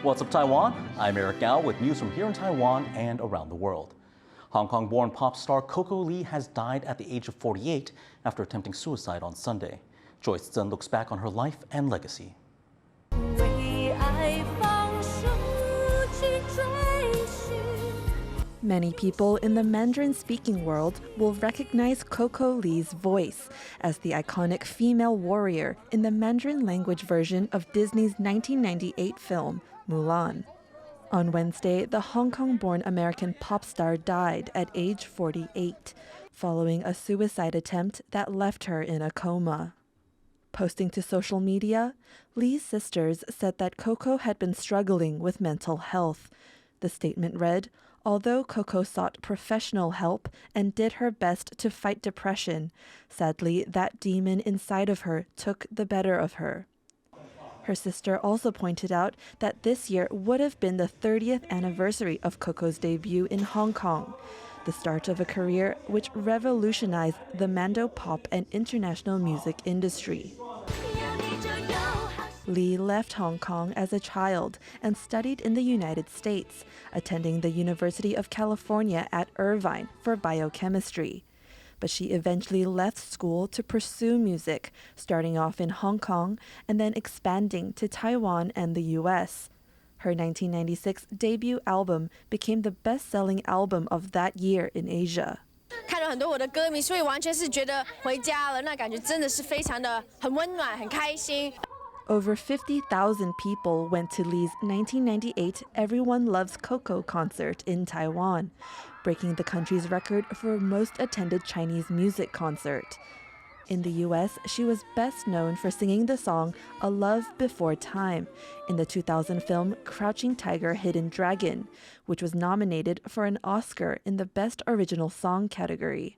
What's up, Taiwan? I'm Eric Gao with news from here in Taiwan and around the world. Hong Kong-born pop star Coco Lee has died at the age of 48 after attempting suicide on Sunday. Joyce Zhen looks back on her life and legacy. Many people in the Mandarin-speaking world will recognize Coco Lee's voice as the iconic female warrior in the Mandarin language version of Disney's 1998 film, Mulan. On Wednesday, the Hong Kong-born American pop star died at age 48, following a suicide attempt that left her in a coma. Posting to social media, Lee's sisters said that Coco had been struggling with mental health. The statement read, "Although Coco sought professional help and did her best to fight depression, sadly, that demon inside of her took the better of her." Her sister also pointed out that this year would have been the 30th anniversary of Coco's debut in Hong Kong, the start of a career which revolutionized the Mando pop and international music industry. Lee left Hong Kong as a child and studied in the United States, attending the University of California at Irvine for biochemistry. But she eventually left school to pursue music, starting off in Hong Kong and then expanding to Taiwan and the US. Her 1996 debut album became the best-selling album of that year in Asia. 看了很多我的歌迷，所以完全是觉得回家了，那感觉真的是非常的很温暖，很开心。 Over 50,000 people went to Lee's 1998 Everyone Loves Coco concert in Taiwan, breaking the country's record for most attended Chinese music concert. In the US, she was best known for singing the song A Love Before Time in the 2000 film Crouching Tiger, Hidden Dragon, which was nominated for an Oscar in the Best Original Song category.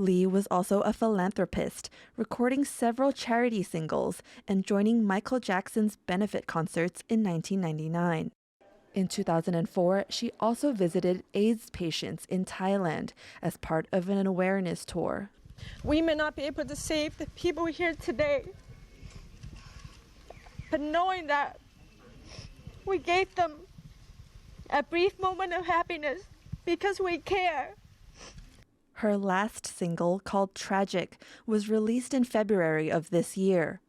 Lee was also a philanthropist, recording several charity singles and joining Michael Jackson's benefit concerts in 1999. In 2004, she also visited AIDS patients in Thailand as part of an awareness tour. We may not be able to save the people here today, but knowing that we gave them a brief moment of happiness because we care. Her last single, called Tragic, was released in February of this year.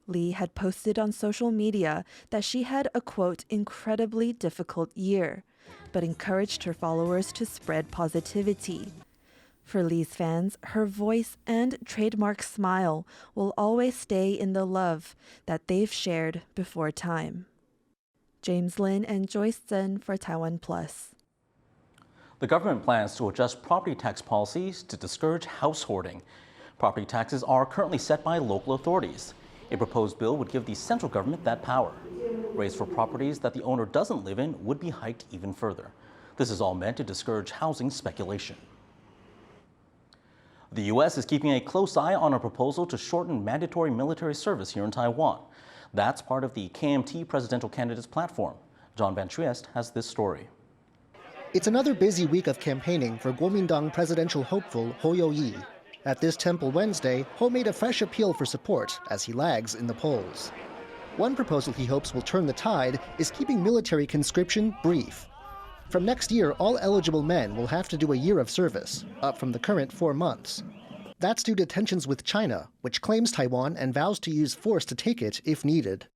Lee had posted on social media that she had a, quote, incredibly difficult year, but encouraged her followers to spread positivity. For Lee's fans, her voice and trademark smile will always stay in the love that they've shared before time. James Lin and Joyce Zhen for TaiwanPlus. The government plans to adjust property tax policies to discourage house hoarding. Property taxes are currently set by local authorities. A proposed bill would give the central government that power. Rates for properties that the owner doesn't live in would be hiked even further. This is all meant to discourage housing speculation. The U.S. is keeping a close eye on a proposal to shorten mandatory military service here in Taiwan. That's part of the KMT presidential candidates platform. John Van Trieste has this story. It's another busy week of campaigning for Kuomintang presidential hopeful Ho You-yi. At this temple Wednesday, Ho made a fresh appeal for support as he lags in the polls. One proposal he hopes will turn the tide is keeping military conscription brief. From next year, all eligible men will have to do a year of service, up from the current 4 months. That's due to tensions with China, which claims Taiwan and vows to use force to take it if needed.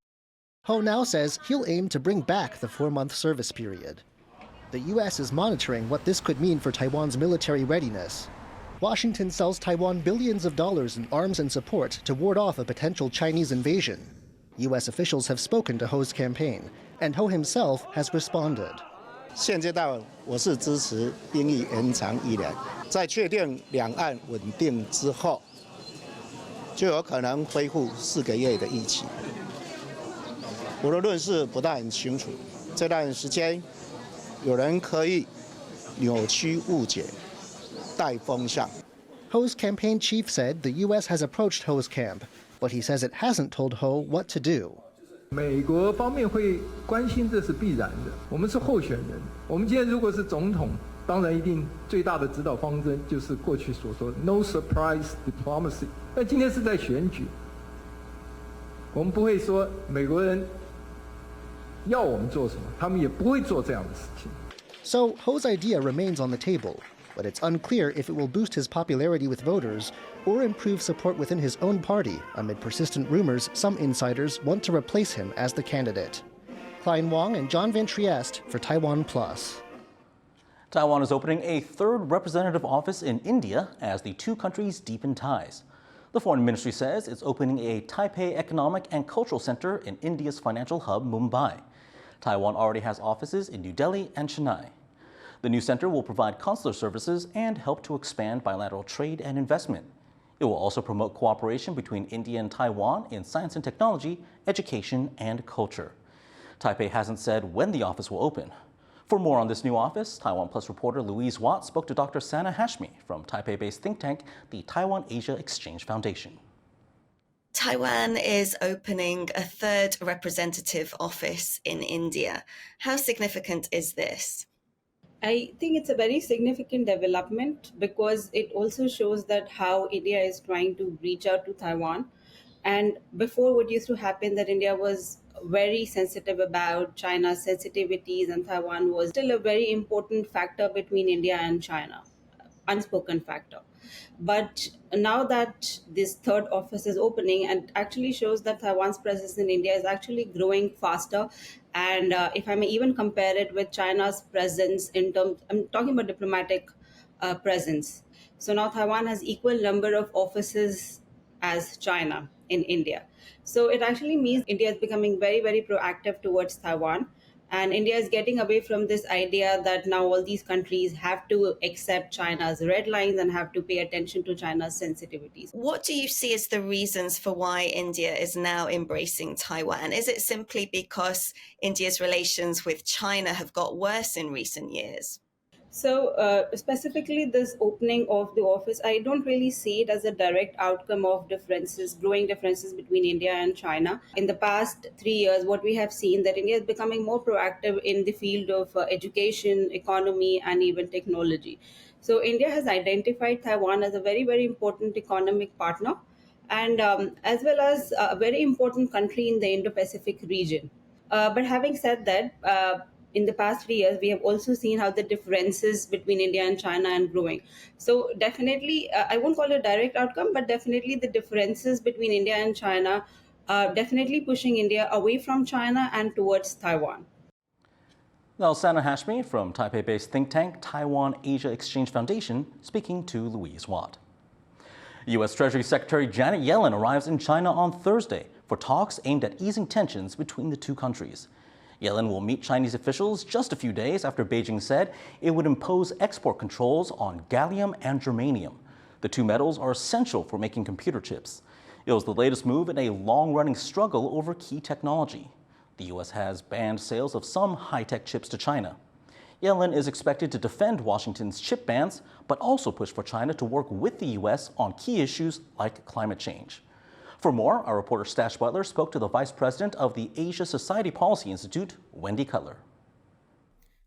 Ho now says he'll aim to bring back the 4-month service period. The U.S. is monitoring what this could mean for Taiwan's military readiness. Washington sells Taiwan billions of dollars in arms and support to ward off a potential Chinese invasion. U.S. officials have spoken to Ho's campaign, and Ho himself has responded. 现阶段我是支持兵役延长1年，在确定两岸稳定之后，就有可能恢复4个月的役期。我的论述不但很清楚，这段时间有人刻意扭曲误解，带风向。Ho's campaign chief said the U.S. has approached Ho's camp, but he says it hasn't told Ho what to do. 美国方面会关心，这是必然的。我们是候选人，我们今天如果是总统，当然一定最大的指导方针就是过去所说的 “no surprise diplomacy”。但今天是在选举，我们不会说美国人要我们做什么，他们也不会做这样的事情。 So Ho's idea remains on the table, but it's unclear if it will boost his popularity with voters or improve support within his own party amid persistent rumors some insiders want to replace him as the candidate. Klein Wong and John Van Trieste for TaiwanPlus. Taiwan is opening a third representative office in India as the two countries deepen ties. The Foreign Ministry says it's opening a Taipei Economic and Cultural Center in India's financial hub, Mumbai. Taiwan already has offices in New Delhi and Chennai. The new center will provide consular services and help to expand bilateral trade and investment. It will also promote cooperation between India and Taiwan in science and technology, education, and culture. Taipei hasn't said when the office will open. For more on this new office, TaiwanPlus reporter Louise Watt spoke to Dr. Sana Hashmi from Taipei-based think tank, the Taiwan Asia Exchange Foundation. Taiwan is opening a third representative office in India. How significant is this? I think it's a very significant development because it also shows that how India is trying to reach out to Taiwan. And before, what used to happen that India was very sensitive about China's sensitivities, and Taiwan was still a very important factor between India and China, unspoken factor. But now that this third office is opening, and actually shows that Taiwan's presence in India is actually growing faster. And if I may even compare it with China's presence in terms, I'm talking about diplomatic presence. So now Taiwan has equal number of offices as China in India. So it actually means India is becoming very, very proactive towards Taiwan. And India is getting away from this idea that now all these countries have to accept China's red lines and have to pay attention to China's sensitivities. What do you see as the reasons for why India is now embracing Taiwan? Is it simply because India's relations with China have got worse in recent years? So specifically this opening of the office, I don't really see it as a direct outcome of differences, growing differences between India and China. In the past 3 years, what we have seen that India is becoming more proactive in the field of education, economy, and even technology. So India has identified Taiwan as a very, very important economic partner, and as well as a very important country in the Indo-Pacific region. But having said that, in the past 3 years, we have also seen how the differences between India and China are growing. So definitely, I won't call it a direct outcome, but definitely the differences between India and China are definitely pushing India away from China and towards Taiwan. Now, Sana Hashmi from Taipei-based think tank Taiwan Asia Exchange Foundation speaking to Louise Watt. U.S. Treasury Secretary Janet Yellen arrives in China on Thursday for talks aimed at easing tensions between the two countries. Yellen will meet Chinese officials just a few days after Beijing said it would impose export controls on gallium and germanium. The two metals are essential for making computer chips. It was the latest move in a long-running struggle over key technology. The U.S. has banned sales of some high-tech chips to China. Yellen is expected to defend Washington's chip bans, but also push for China to work with the U.S. on key issues like climate change. For more, our reporter Stash Butler spoke to the vice president of the Asia Society Policy Institute, Wendy Cutler.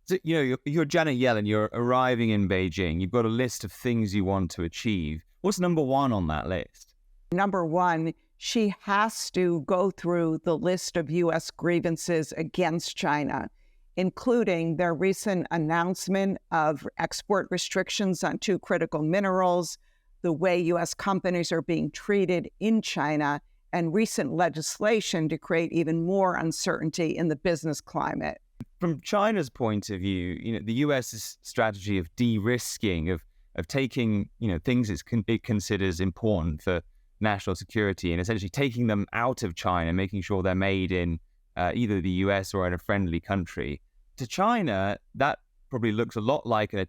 So, you're Janet Yellen, you're arriving in Beijing. You've got a list of things you want to achieve. What's number one on that list? Number one, she has to go through the list of U.S. grievances against China, including their recent announcement of export restrictions on 2 critical minerals, the way U.S. companies are being treated in China, and recent legislation to create even more uncertainty in the business climate. From China's point of view, the U.S.'s strategy of de-risking, of taking, things it considers important for national security and essentially taking them out of China, making sure they're made in either the U.S. or in a friendly country. To China, that probably looks a lot like a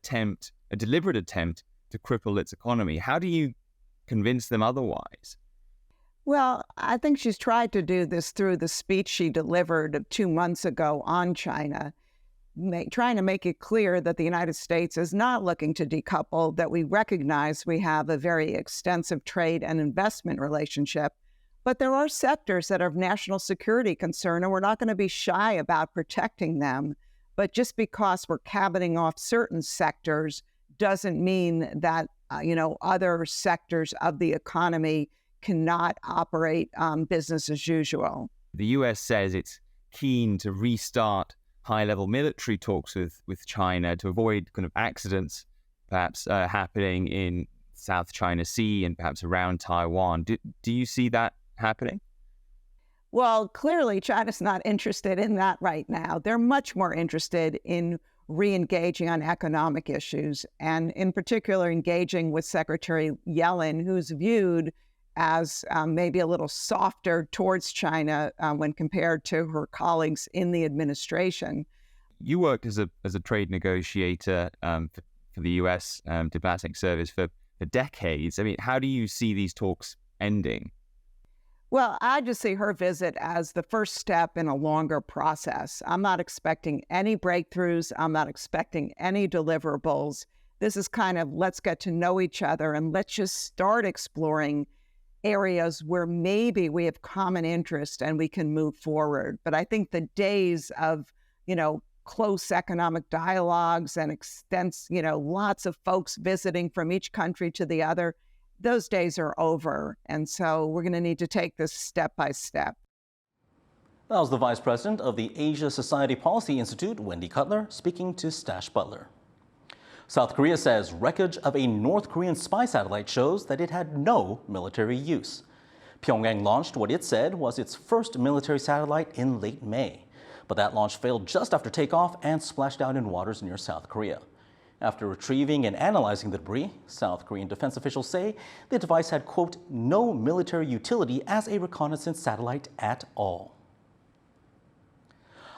deliberate attempt to cripple its economy. How do you convince them otherwise? Well, I think she's tried to do this through the speech she delivered 2 months ago on China, trying to make it clear that the United States is not looking to decouple, that we recognize we have a very extensive trade and investment relationship, but there are sectors that are of national security concern, and we're not going to be shy about protecting them. But just because we're cabining off certain sectors doesn't mean that, other sectors of the economy cannot operate business as usual. The U.S. says it's keen to restart high-level military talks with China to avoid kind of accidents perhaps happening in South China Sea and perhaps around Taiwan. Do you see that happening? Well, clearly China's not interested in that right now. They're much more interested in re-engaging on economic issues, and in particular engaging with Secretary Yellen, who's viewed as maybe a little softer towards China when compared to her colleagues in the administration. You worked as a trade negotiator for the U.S. diplomatic service for decades. I mean, how do you see these talks ending? Well, I just see her visit as the first step in a longer process. I'm not expecting any breakthroughs. I'm not expecting any deliverables. This is kind of, let's get to know each other and let's just start exploring areas where maybe we have common interest and we can move forward. But I think the days of, close economic dialogues and lots of folks visiting from each country to the other, those days are over. And so we're going to need to take this step by step. That was the Vice President of the Asia Society Policy Institute, Wendy Cutler, speaking to Stash Butler. South Korea says wreckage of a North Korean spy satellite shows that it had no military use. Pyongyang launched what it said was its first military satellite in late May. But that launch failed just after takeoff and splashed out in waters near South Korea. After retrieving and analyzing the debris, South Korean defense officials say the device had, quote, no military utility as a reconnaissance satellite at all.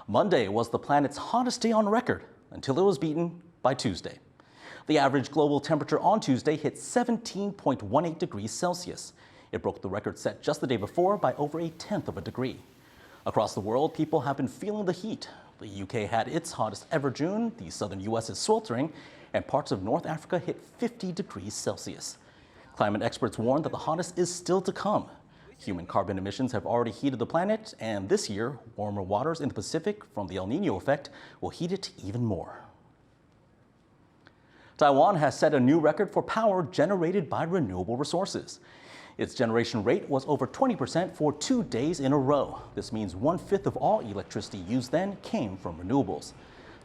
Monday was the planet's hottest day on record until it was beaten by Tuesday. The average global temperature on Tuesday hit 17.18 degrees Celsius. It broke the record set just the day before by over 1/10 of a degree. Across the world, people have been feeling the heat. The UK had its hottest ever June, the southern US is sweltering, and parts of North Africa hit 50 degrees Celsius. Climate experts warn that the hottest is still to come. Human carbon emissions have already heated the planet, and this year, warmer waters in the Pacific from the El Niño effect will heat it even more. Taiwan has set a new record for power generated by renewable resources. Its generation rate was over 20% for 2 days in a row. This means 1/5 of all electricity used then came from renewables.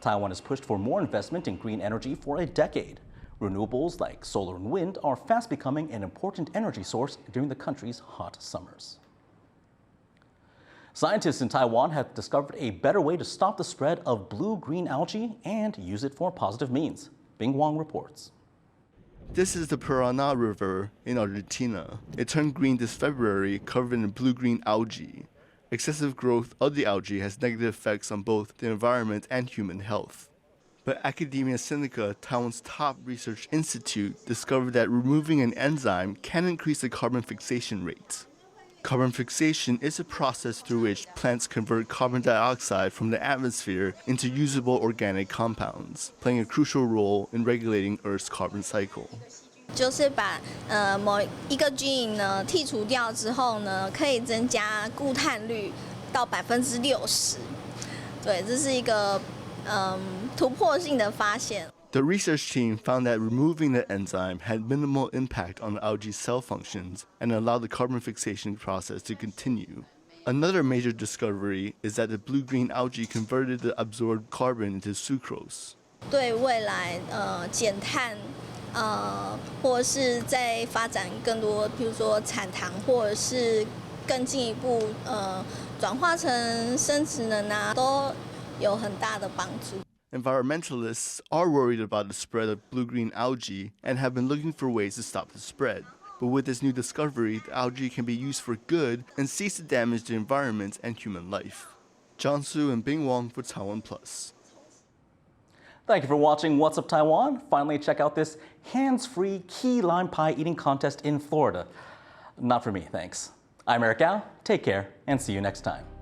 Taiwan has pushed for more investment in green energy for a decade. Renewables like solar and wind are fast becoming an important energy source during the country's hot summers. Scientists in Taiwan have discovered a better way to stop the spread of blue-green algae and use it for positive means. Bing Wang reports. This is the Paraná River in Argentina. It turned green this February, covered in blue-green algae. Excessive growth of the algae has negative effects on both the environment and human health. But Academia Sinica, Taiwan's top research institute, discovered that removing an enzyme can increase the carbon fixation rate. Carbon fixation is a process through which plants convert carbon dioxide from the atmosphere into usable organic compounds, playing a crucial role in regulating Earth's carbon cycle. 就是把某一个基因呢剔除掉之后呢，可以增加固碳率到60%。对，这是一个突破性的发现。The research team found that removing the enzyme had minimal impact on the algae's cell functions and allowed the carbon fixation process to continue. Another major discovery is that the blue-green algae converted the absorbed carbon into sucrose. 对未来减碳或者是在发展更多，比如说产糖，或者是更进一步转化成生质能啊，都有很大的帮助。Environmentalists are worried about the spread of blue-green algae and have been looking for ways to stop the spread. But with this new discovery, the algae can be used for good and cease to damage the environment and human life. John Su and Bing Wang for TaiwanPlus. Thank you for watching What's Up Taiwan. Finally, check out this hands-free key lime pie eating contest in Florida. Not for me, thanks. I'm Eric Gao. Take care and see you next time.